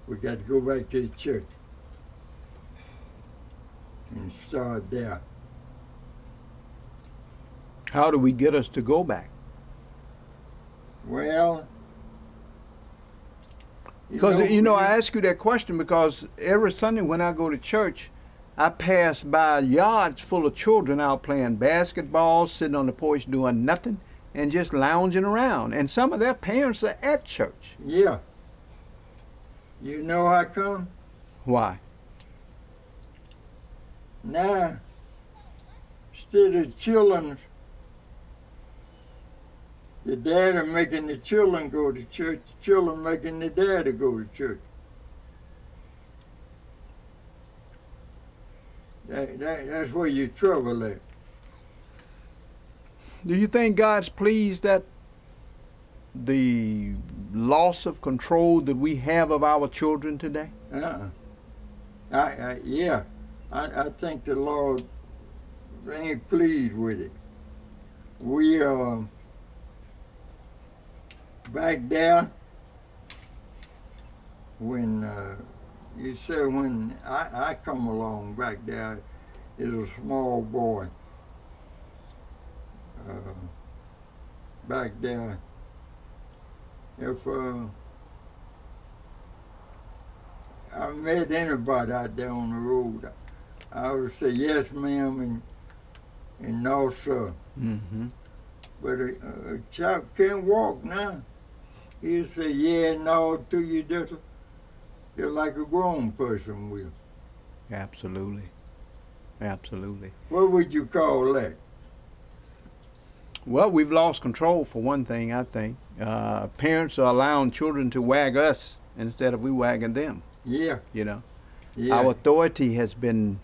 We got to go back to the church and start there. How do we get us to go back? Well, Because, I ask you that question because every Sunday when I go to church, I pass by yards full of children out playing basketball, sitting on the porch doing nothing, and just lounging around. And some of their parents are at church. Yeah. You know how come? Why? Now, instead of children, the dad making the children go to church, the children making the daddy go to church. That's where your trouble at. Do you think God's pleased that the loss of control that we have of our children today? Yeah. I think the Lord ain't pleased with it. We back there when you said when I come along back there is a small boy back there. If I met anybody out there on the road, I would say yes ma'am and no sir. Mm-hmm. But a child can't walk now. He'll say yeah, no to you just like a grown person will. Absolutely. Absolutely. What would you call that? Well, we've lost control for one thing, I think. Parents are allowing children to wag us instead of we wagging them. Yeah. Yeah. Our authority has been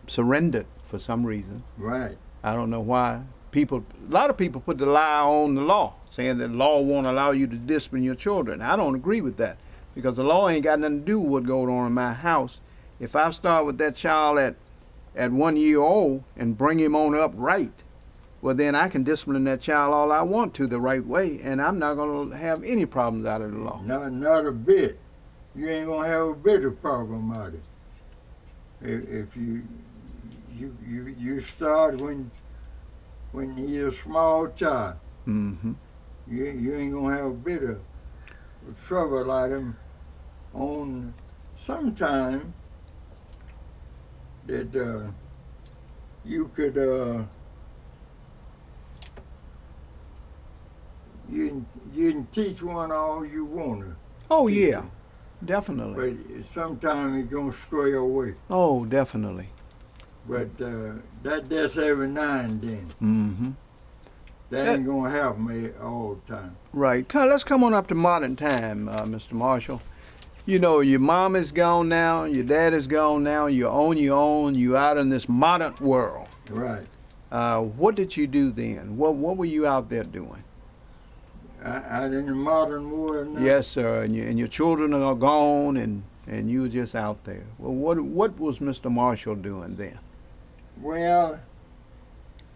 surrendered for some reason. Right. I don't know why. A lot of people put the lie on the law, saying that law won't allow you to discipline your children. I don't agree with that because the law ain't got nothing to do with what goes on in my house. If I start with that child at 1 year old and bring him on up right, well, then I can discipline that child all I want to the right way, and I'm not going to have any problems out of the law. Not a bit. You ain't going to have a bit of problem out of it. If you start when you're a small child, mm-hmm. you ain't going to have a bit of trouble out of them on sometime that you could you can teach one all you want to. Oh yeah, definitely. But sometimes it's gonna stray away. Oh, definitely. But that's every now and then. Mm-hmm. That ain't gonna happen me all the time. Right. Let's come on up to modern time, Mr. Marshall. You know, your mom is gone now, your dad is gone now, you're on your own, you're out in this modern world. Right. What did you do then? What were you out there doing? Out in the modern world now? Yes, sir. And your children are gone, and you were just out there. Well, what was Mr. Marshall doing then? Well,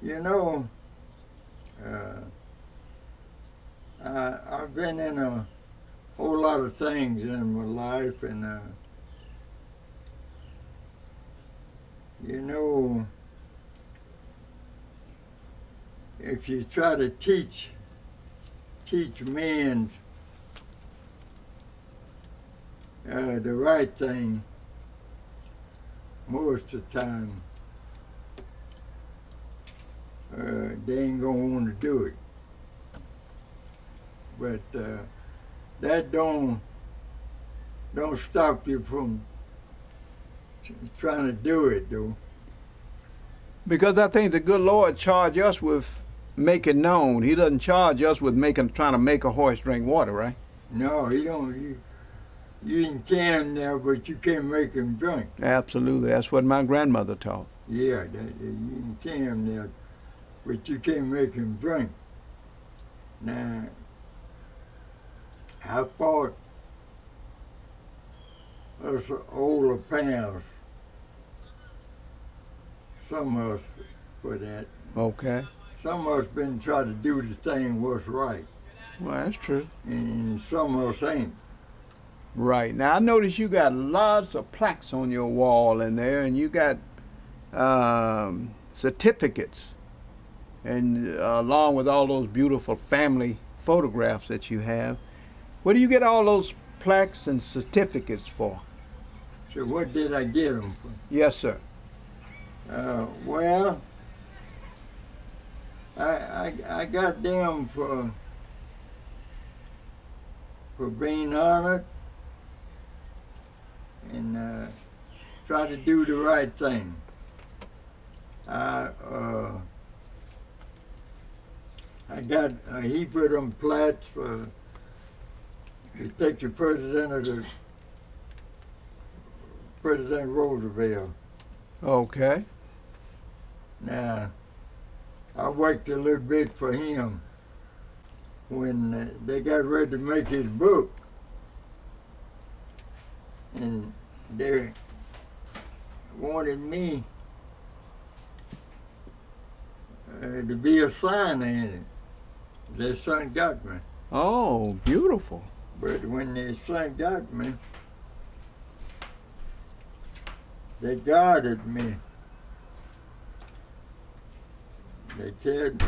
you know, I've been in a whole lot of things in my life, and you know, if you try to teach men the right thing, most of the time they ain't gonna want to do it. But that don't stop you from trying to do it, though. Because I think the good Lord charged us with making known. He doesn't charge us with trying to make a horse drink water, right? No, he don't. You can can him now, but you can't make him drink. Absolutely, that's what my grandmother taught. Yeah, you can can him now, but you can't make him drink. Now, I fought us older pals, some of us for that. Okay. Some of us been trying to do the thing what's right. Well, that's true. And some of us ain't. Right. Now I notice you got lots of plaques on your wall in there, and you got certificates, and along with all those beautiful family photographs that you have. Where do you get all those plaques and certificates for? So what did I get them for? Yes, sir. Well, I got them for being honored and try to do the right thing. I got a heap of them plaques for to take the President Roosevelt. Okay. Now, I worked a little bit for him when they got ready to make his book, and they wanted me to be a signer in it. Their son got me. Oh, beautiful. But when their son got me, they guarded me. They carried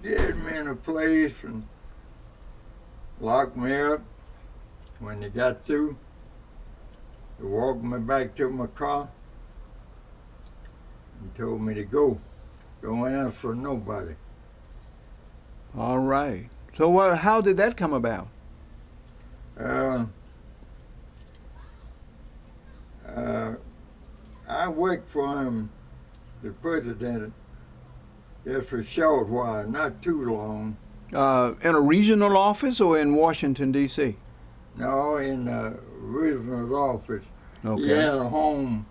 me in a place and locked me up. When they got through, they walked me back to my car and told me to go. Don't answer nobody. All right. So how did that come about? I worked for him, the president, just for a short while, not too long. In a regional office or in Washington, D.C.? No, in the regional office. Okay. He had a home